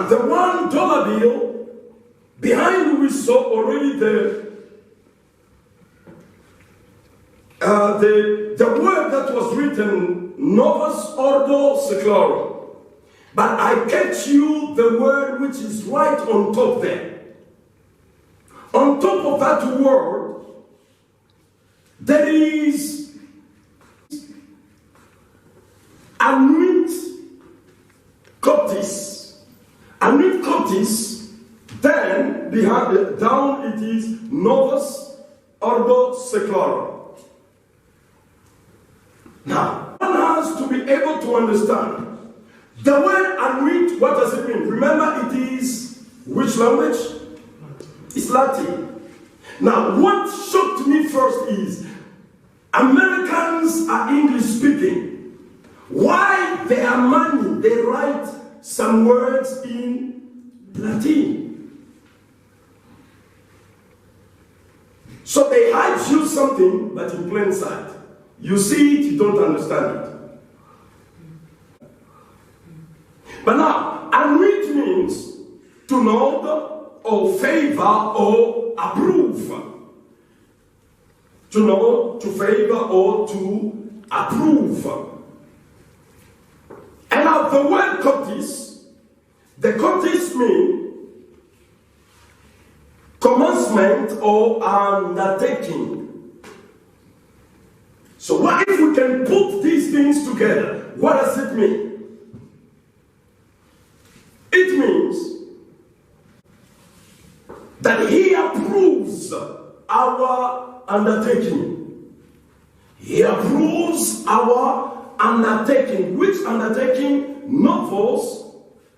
the $1 bill, behind we saw already the word that was written, Novus Ordo Seclorum. But I catch you the word which is right on top there. On top of that word, there is Anuit Coptis. Anuit Coptis, then behind down it is Novus Ordo Seclorum. Now, one has to be able to understand the word Anuit, what does it mean? Remember, it is which language? It's Latin. Now, what shocked me first is Americans are English speaking. Why their money, they write some words in Latin. So they hide you something, but in plain sight. You see it, you don't understand it. But now, Anuit means to know or favor or approve. To know, to favor or to approve. And now the word Coptis, the Coptis means commencement or undertaking. So what if we can put these things together? What does it mean? It means that he approves our undertaking. He approves our undertaking. Which undertaking? Novus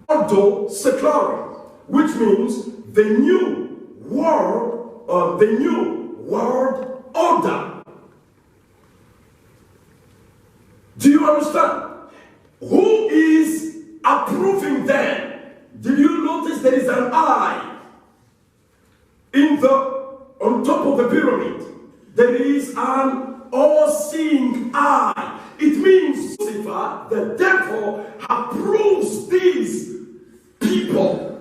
Ordo Seclorum, which means the new world order. Do you understand? Who is approving them? Did you notice there is an eye on top of the pyramid? There is an all-seeing eye. It means Lucifer, the devil, approves these people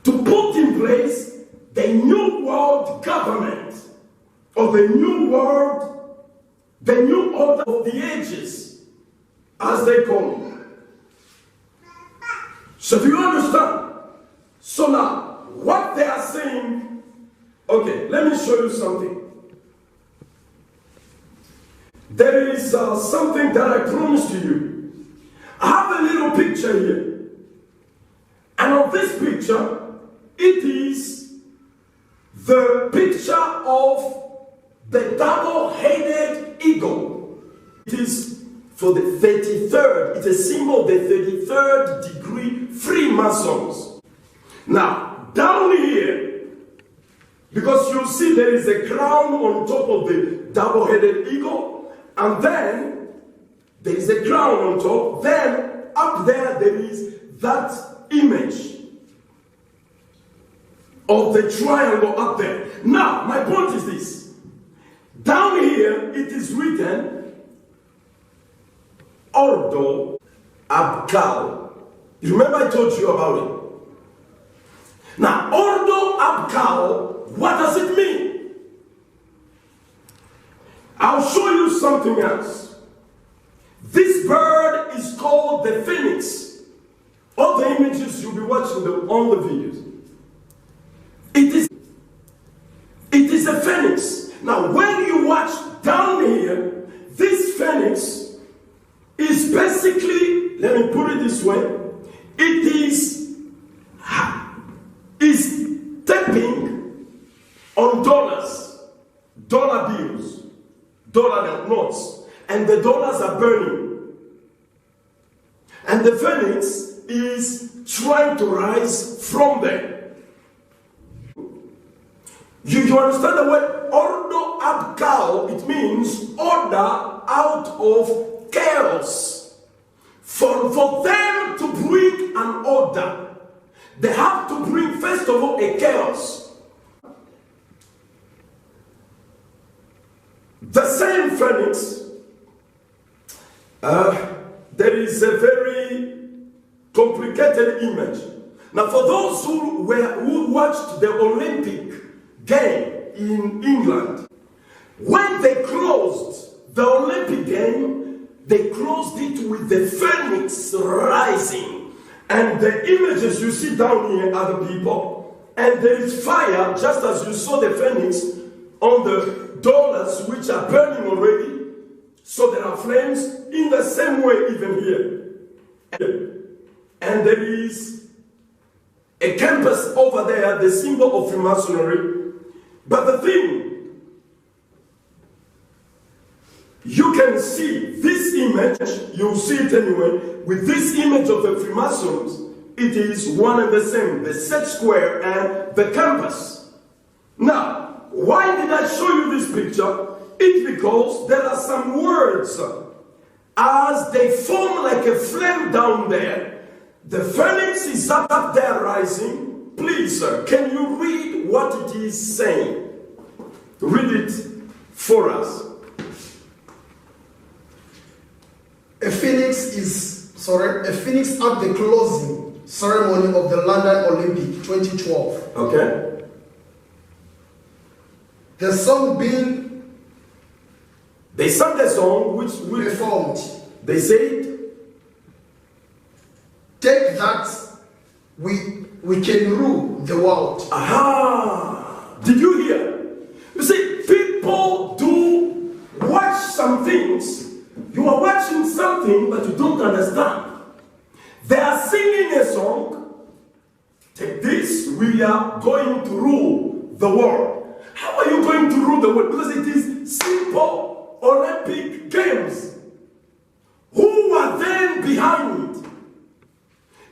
to put in place the new world government, or the new world, the new order of the ages, as they call it. So do you understand? So now, what they are saying, okay, let me show you something. There is something that I promised to you. I have a little picture here. And on this picture, it is the picture of the double-headed eagle. It is for the 33rd, it's a symbol of the 33rd degree Freemasons. Now, down here, because you see there is a crown on top of the double-headed eagle, and then there is a crown on top, then up there is that image of the triangle up there. Now, my point is this. Down here, it is written Ordo Abgal. You remember I told you about it? Now, Ordo Abgal, what does it mean? I'll show you something else. This bird is called the phoenix. All the images you'll be watching on the videos. It is a phoenix. Now, when you watch down here, this phoenix is basically, let me put it this way, it is tapping on dollars, dollar bills, dollar notes, and the dollars are burning. And the phoenix is trying to rise from there. You understand the word Ordo Abgal? It means order out of chaos. For them to bring an order, they have to bring first of all a chaos. The same phoenix, there is a very complicated image. Now, for those who watched the Olympic game in England, when they closed the Olympic game, they closed it with the phoenix rising. And the images you see down here are the people. And there is fire, just as you saw the phoenix on the dollars, which are burning already. So there are flames in the same way even here. And there is a campus over there, the symbol of Freemasonry. But the thing, you can see this image, you'll see it anyway, with this image of the Freemasons, it is one and the same, the set square and the campus. Now, why did I show you this picture? It's because there are some words, as they form like a flame down there. The phoenix is up there rising. Please, sir, can you read what it is saying? Read it for us. A phoenix at the closing ceremony of the London Olympic 2012. Okay. The song being They sang the song which performed. They said, take that, we can rule the world. Aha! Did you hear? You see, people do watch some things. You are watching something, but you don't understand. They are singing a song. Take this, we are going to rule the world. How are you going to rule the world? Because it is simple Olympic Games. Who are then behind it?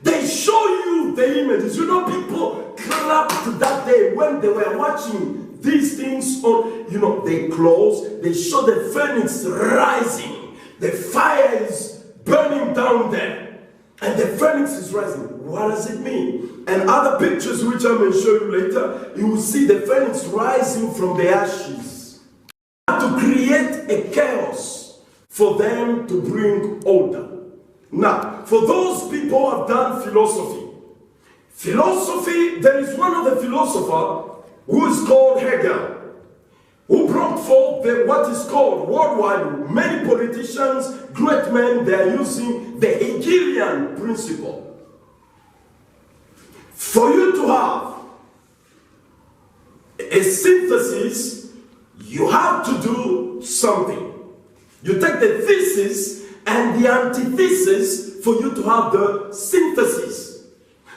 They show you the images. You know, people clapped that day when they were watching these things on, they close, they show the phoenix rising. The fire is burning down there. And the phoenix is rising. What does it mean? And other pictures which I may show you later, you will see the phoenix rising from the ashes. To create a chaos for them to bring order. Now, for those people who have done philosophy, there is one of the philosophers who is called Hegel, who brought forth what is called worldwide, many politicians, great men, they are using the Hegelian principle. For you to have a synthesis, you have to do something. You take the thesis and the antithesis for you to have the synthesis.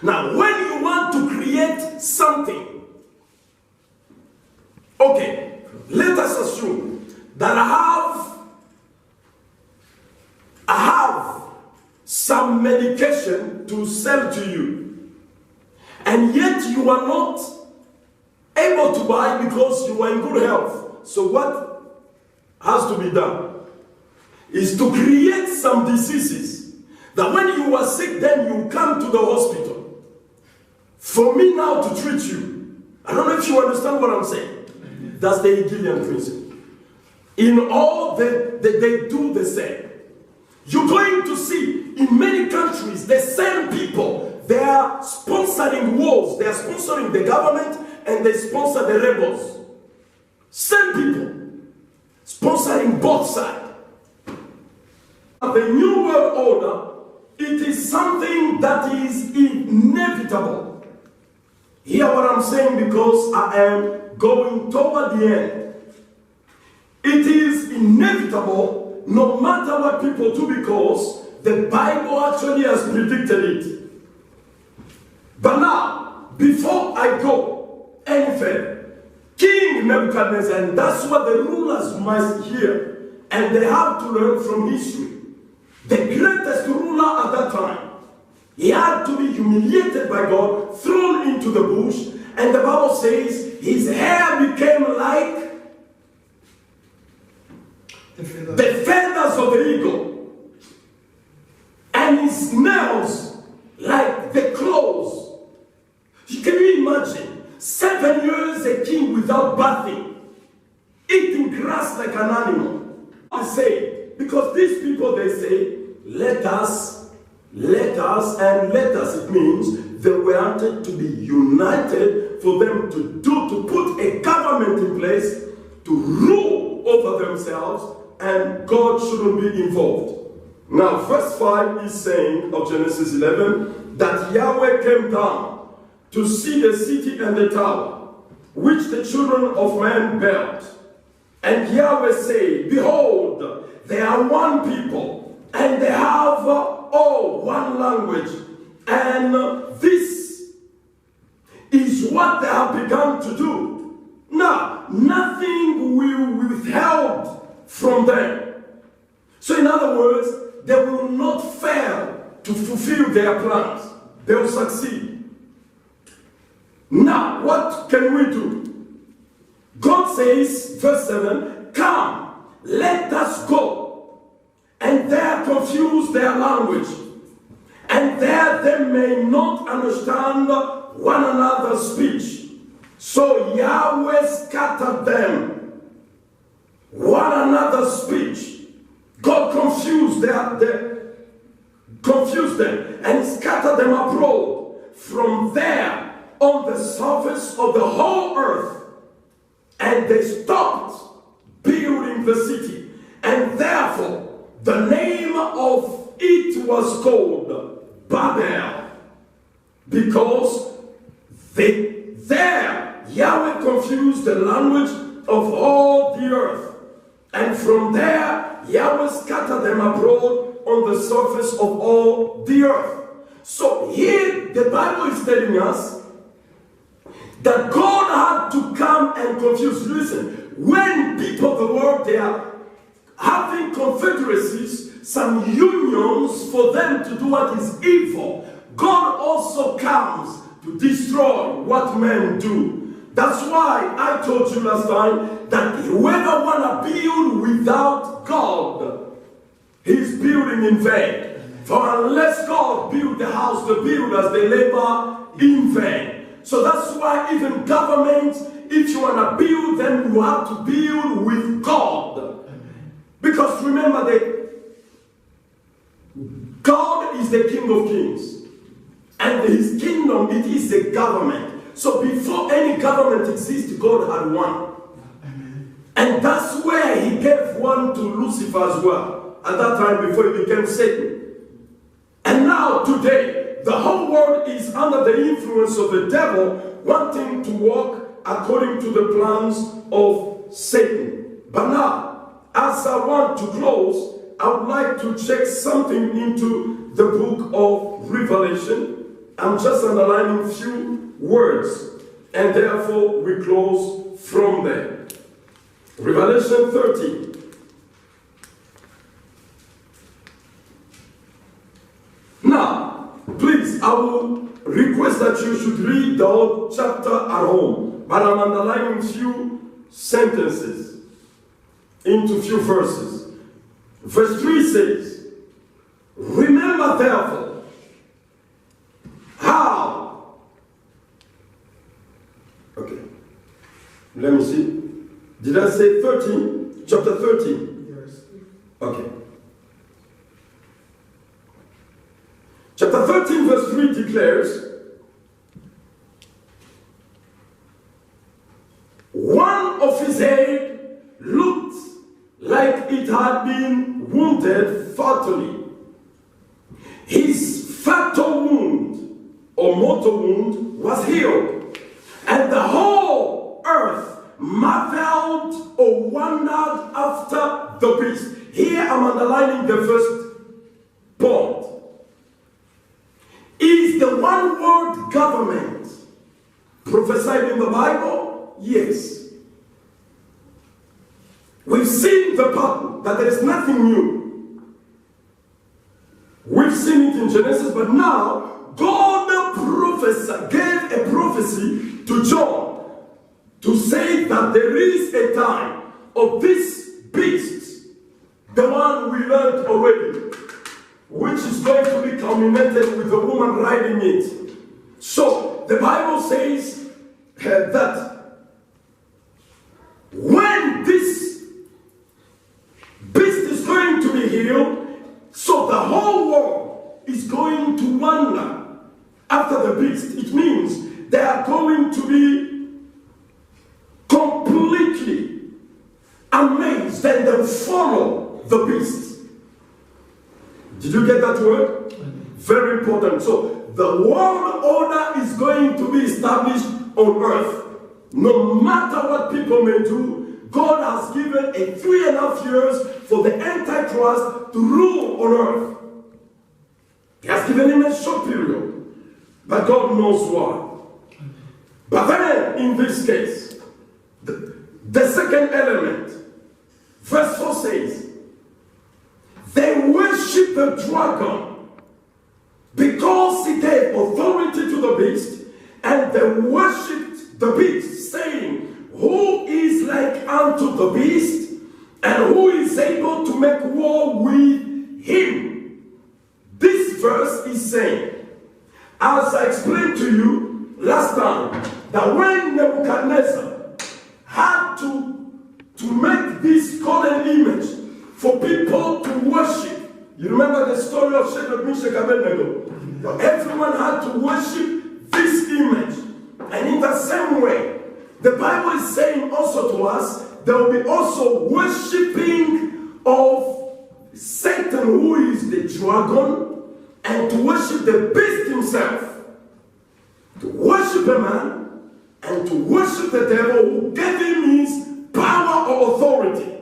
Now, when you want to create something, okay, let us assume that I have some medication to sell to you, and yet you are not able to buy because you are in good health. So what has to be done is to create some diseases that when you are sick, then you come to the hospital for me now to treat you. I don't know if you understand what I'm saying. That's the Hegelian principle. In all, they do the same. You're going to see in many countries the same people, they are sponsoring wars, they are sponsoring the government, and they sponsor the rebels. Same people sponsoring both sides. The New World Order, it is something that is inevitable. Hear what I'm saying, because I am going toward the end. It is inevitable no matter what people do, because the Bible actually has predicted it. But now, before I go any further, King Nebuchadnezzar, and that's what the rulers must hear, and they have to learn from history. The greatest ruler at that time, he had to be humiliated by God, thrown into the bush, and the Bible says his hair became like the feathers of the eagle, and his nails like the claws. Can you imagine? 7 years a king without bathing, eating grass like an animal. I say, because these people, they say, let us, it means They wanted to be united for them to put a government in place to rule over themselves, and God shouldn't be involved. Now, verse 5 is saying of Genesis 11 that Yahweh came down to see the city and the tower, which the children of man built. And Yahweh said, behold, they are one people, and they have all one language. And this is what they have begun to do. Now, nothing will withheld from them. So in other words, they will not fail to fulfill their plans. They will succeed. Now, what can we do? God says, verse 7, come, let us go, and there confuse their language, and there they may not understand one another's speech. So Yahweh scattered them, one another's speech. God confused them and scattered them abroad from there on the surface of the whole earth. And they stopped building the city. And therefore, the name of it was called Babel. Because there Yahweh confused the language of all the earth. And from there, Yahweh scattered them abroad on the surface of all the earth. So here, the Bible is telling us that God had to come and confuse. Listen, when people of the world, they are having confederacies, some unions for them to do what is evil, God also comes to destroy what men do. That's why I told you last time that whoever want to build without God, he's building in vain. For unless God build the house, the builders, they labor in vain. So that's why even governments, if you want to build them, you have to build with God. Because remember that God is the King of Kings. And his kingdom, it is a government. So before any government exists, God had one. And that's where he gave one to Lucifer as well. At that time, before he became Satan. And now, today, the whole world is under the influence of the devil, wanting to walk according to the plans of Satan. But now, as I want to close, I would like to check something into the book of Revelation. I'm just underlining a few words, and therefore we close from there. Revelation 13. Now, please, I will request that you should read the whole chapter at home, but I'm underlining a few sentences into a few verses. Verse 3 says, remember therefore how. Okay, let me see. Did I say 13? Chapter 13? Yes. Okay. Chapter 13 verse 3 declares, one of his head looked like it had been wounded fatally. His fatal wound or mortal wound was healed, and the whole earth marveled or wondered after the beast. Here I'm underlining the first point. Is the one world government prophesied in the Bible? Yes. We've seen the pattern that there is nothing new. We've seen it in Genesis, but now God gave a prophecy to John to say that there is a time of this beast, the one we learned already, which is going to be culminated with the woman riding it. So the Bible says that when this beast is going to be healed, so the whole world is going to wonder after the beast. follow the beast. Did you get that word? Very important. So the world order is going to be established on earth. No matter what people may do, God has given a 3.5 years for the Antichrist to rule on earth. He has given him a short period, but God knows why. But then, in this case, the second element, verse 4 says, they worship the dragon because he gave authority to the beast, and they worshipped the beast, saying, who is like unto the beast, and who is able to make war with him? This verse is saying, as I explained to you last time, that when Nebuchadnezzar had to make this golden image for people to worship, you remember the story of Shadrach, Meshach, and Abednego? Everyone had to worship this image. And in the same way, the Bible is saying also to us, there will be also worshiping of Satan, who is the dragon, and to worship the beast himself. To worship a man and to worship the devil who gave him his power or authority.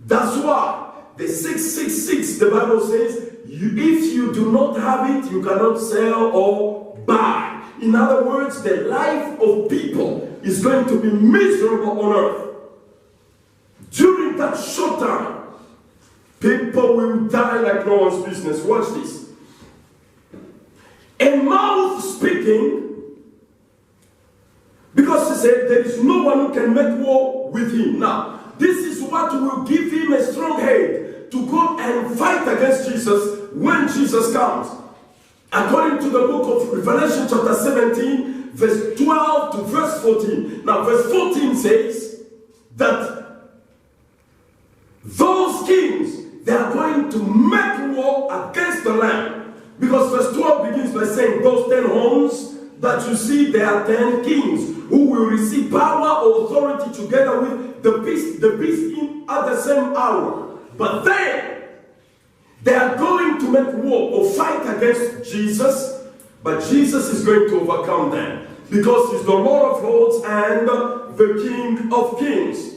That's why the 666, the Bible says, if you do not have it, you cannot sell or buy. In other words, the life of people is going to be miserable on earth. During that short time, people will die like no one's business. Watch this. A mouth speaking, because he said there is no one who can make war with him. Now, this is what will give him a strong head to go and fight against Jesus when Jesus comes. According to the book of Revelation chapter 17, verse 12 to verse 14. Now, verse 14 says that those kings, they are going to make war against the Lamb. Because verse 12 begins by saying, those 10 horns that you see, they are 10 kings who will receive power or authority together with the beast at the same hour. But then, they are going to make war or fight against Jesus, but Jesus is going to overcome them. Because he's the Lord of Lords and the King of Kings.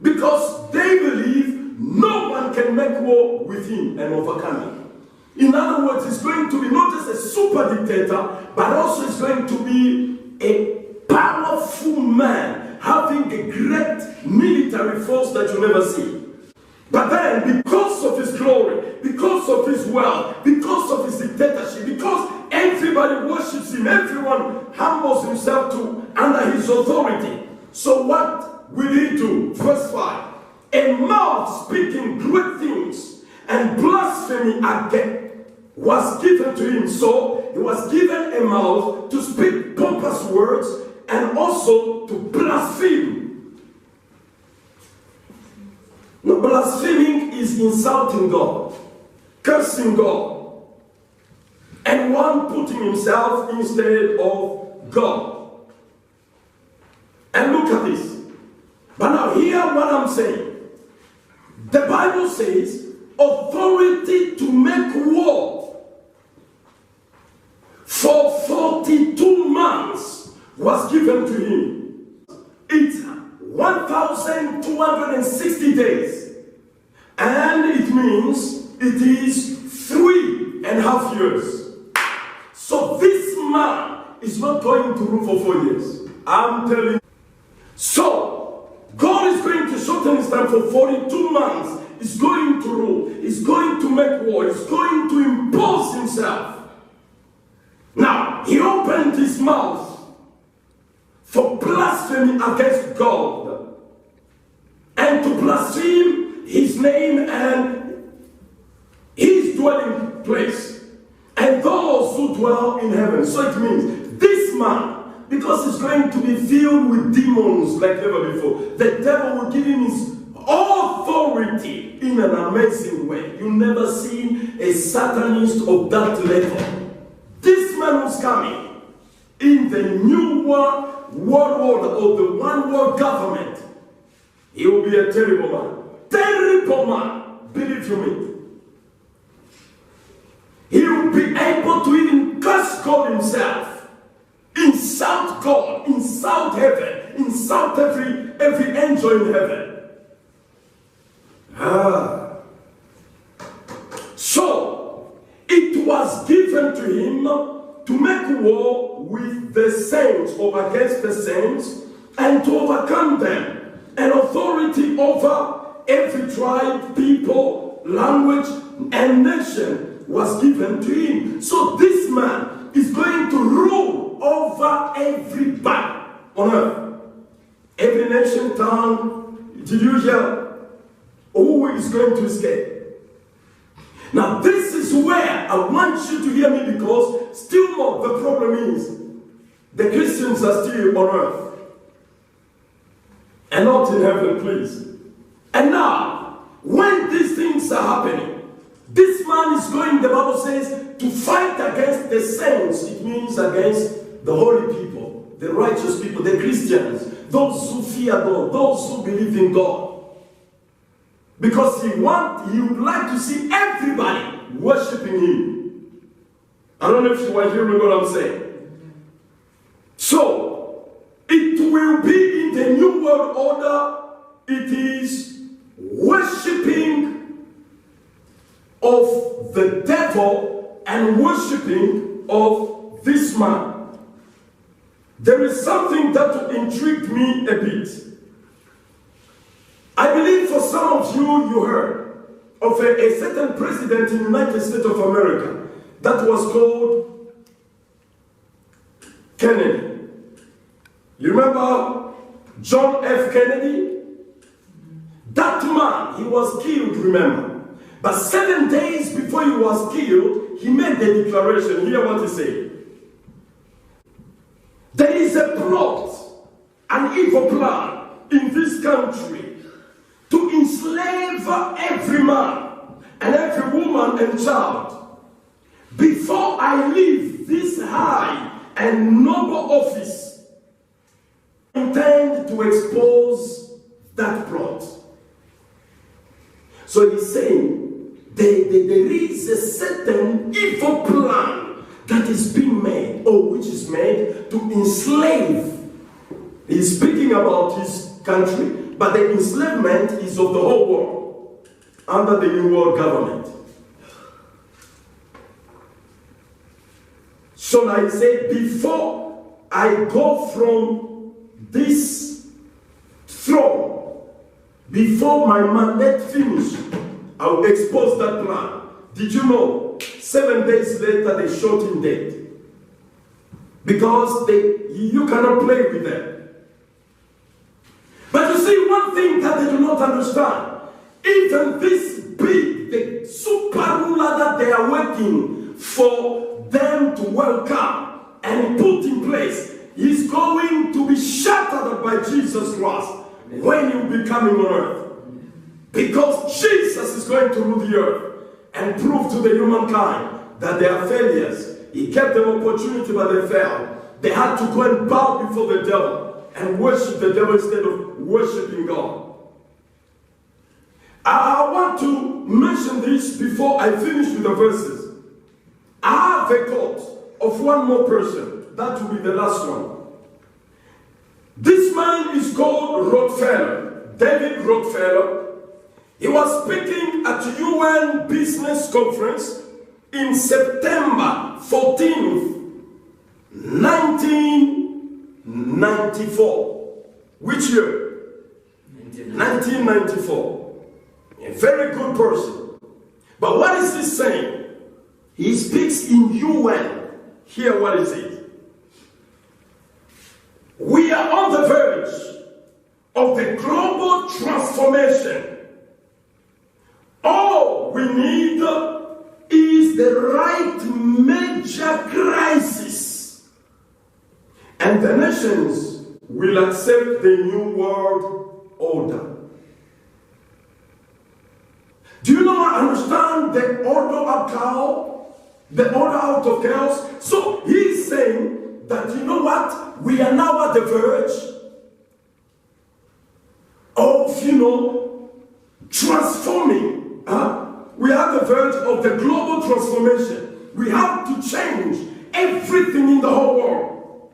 Because they believe no one can make war with him and overcome him. In other words, he's going to be not just a super dictator, but also he's going to be a powerful man, having a great military force that you never see. But then, because of his glory, because of his wealth, because of his dictatorship, because everybody worships him, everyone humbles himself under his authority. So what will he do? Verse 5. A mouth speaking great things and blasphemy again was given to him. So he was given a mouth to speak pompous words and also to blaspheme. Now, blaspheming is insulting God, cursing God, and one putting himself instead of God. And look at this. But now hear what I'm saying. The Bible says authority to make war for 42 months was given to him. It's 1,260 days. And it means it is 3.5 years. So this man is not going to rule for 4 years. I'm telling you. So, God is going to shorten his time for 42 months. He's going to rule. He's going to make war. He's going to impose himself. Now, he opened his mouth for blasphemy against God and to blaspheme his name and his dwelling place and those who dwell in heaven. So it means this man, because he's going to be filled with demons like never before, the devil will give him his authority in an amazing way. You've never seen a Satanist of that level. This man who's coming in the new world order of the one world government, he will be a terrible man. terrible man, believe you me. He will be able to even curse God himself, insult God, insult heaven, insult every angel in heaven. So, it was given to him to make war with the saints or against the saints and to overcome them. And authority over every tribe, people, language, and nation was given to him. So this man is going to rule over everybody on earth. Every nation, tongue. Did you hear? Who is going to escape? Now this is where I want you to hear me, because still more the problem is the Christians are still on earth and not in heaven, please. And now, when these things are happening, this man is going, the Bible says, to fight against the saints. It means against the holy people, the righteous people, the Christians, those who fear God, those who believe in God. Because he would like to see everybody worshiping him. I don't know if you are hearing what I'm saying. So, it will be in the New World Order, it is worshiping of the devil and worshiping of this man. There is something that intrigued me a bit. I believe for some of you, you heard of a certain president in the United States of America that was called Kennedy. You remember John F. Kennedy? That man, he was killed, remember. But 7 days before he was killed, he made the declaration. Hear what he said. There is a plot, an evil plan in this country to enslave every man and every woman and child. Before I leave this high and noble office, I intend to expose that plot. So he's saying there is a certain evil plan that is being made, or which is made to enslave. He's speaking about his country, but the enslavement is of the whole world under the New World Government. So I say, before I go from this throne, before my mandate finish, I will expose that plan. Did you know? 7 days later, they shot him dead. Because you cannot play with them. But you see, one thing that they do not understand, even this big, the super ruler that they are waiting for them to welcome and put in place, is going to be shattered by Jesus Christ when he will be coming on earth. Because Jesus is going to rule the earth and prove to the humankind that they are failures. He kept them opportunity, but they failed. They had to go and bow before the devil and worship the devil instead of worshiping God. I want to mention this before I finish with the verses. I have a quote of one more person. That will be the last one. This man is called Rockefeller, David Rockefeller. He was speaking at UN Business Conference in September 14th, 1994. Which year? 1994. A very good person. But what is he saying? He speaks in UN. Hear what is it? We are on the verge of the global transformation. All we need is the right major crisis. And the nations will accept the new world order. Do you not understand the order of chaos? The order out of chaos? So he's saying that, you know what? We are now at the verge of, transforming. We are at the verge of the global transformation. We have to change everything in the whole world.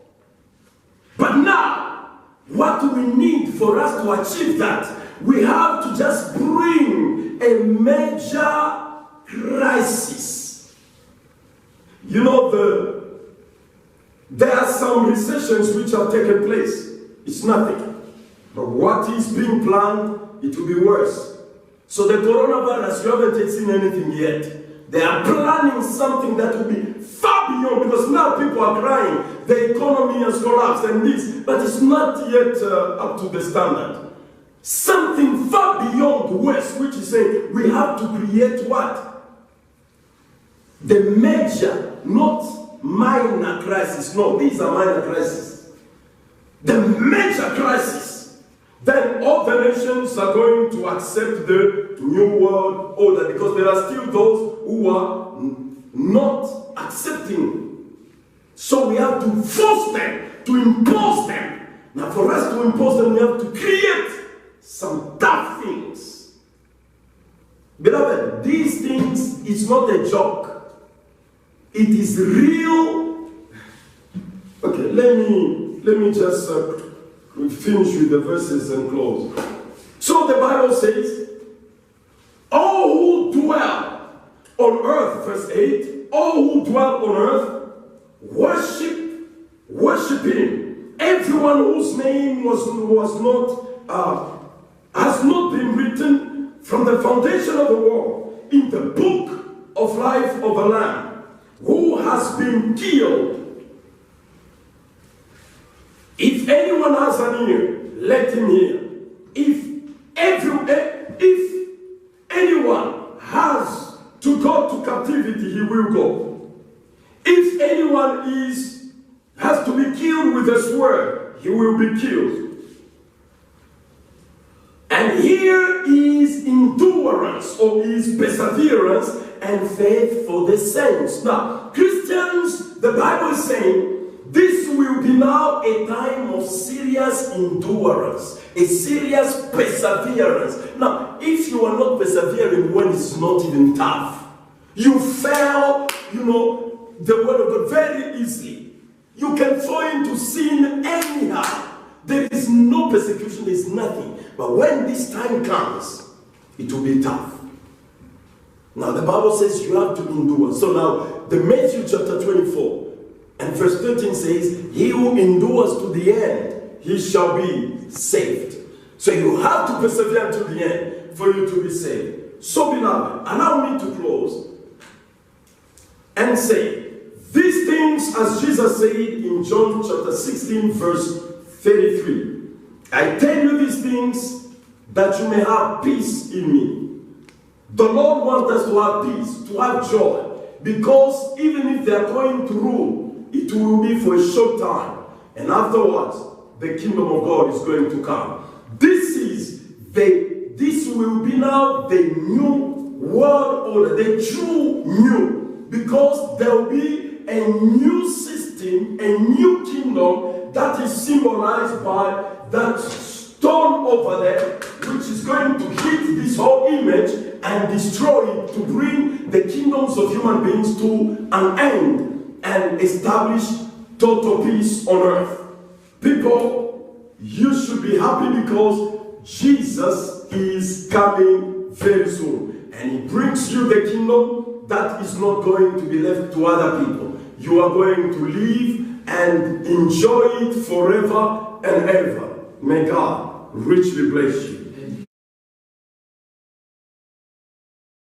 But now, what do we need for us to achieve that? We have to just bring a major crisis. You know, there are some recessions which have taken place. It's nothing. But what is being planned, it will be worse. So the coronavirus, you haven't seen anything yet. They are planning something that will be far beyond, because now people are crying. The economy has collapsed and this, but it's not yet up to the standard. Something far beyond worse, which is saying we have to create what? The major, not minor crisis. No, these are minor crises. The major crisis. Then all the nations are going to accept the new world order, because there are still those who are not accepting. So we have to force them, to impose them. Now for us to impose them, we have to create some tough things. Beloved, these things is not a joke. It is real. Okay, let me just finish with the verses and close. So the Bible says, all who dwell on earth, verse 8, all who dwell on earth, worship him. Everyone whose name has not been written from the foundation of the world in the book of life of the Lamb, who has been killed. If anyone has an ear, let him hear. If anyone has to go to captivity, he will go. If anyone has to be killed with a sword, he will be killed. And here is endurance, or is perseverance and faith for the saints. Now, Christians, the Bible is saying, this will be now a time of serious endurance, a serious perseverance. Now, if you are not persevering when it's not even tough, you fail, the word of God very easily. You can fall into sin anyhow. There is no persecution, there is nothing. But when this time comes, it will be tough. Now, the Bible says you have to endure. So now, the Matthew chapter 24, and verse 13 says, he who endures to the end, he shall be saved. So you have to persevere to the end for you to be saved. So beloved, allow me to close and say, these things as Jesus said in John chapter 16 verse 33. I tell you these things that you may have peace in me. The Lord wants us to have peace, to have joy, because even if they are going to rule, it will be for a short time, and afterwards the kingdom of God is going to come. This will be now the new world order, the true new, because there will be a new system, a new kingdom that is symbolized by that stone over there, which is going to hit this whole image and destroy it, to bring the kingdoms of human beings to an end and establish total peace on earth. People, you should be happy because Jesus is coming very soon. And he brings you the kingdom that is not going to be left to other people. You are going to live and enjoy it forever and ever. May God richly bless you.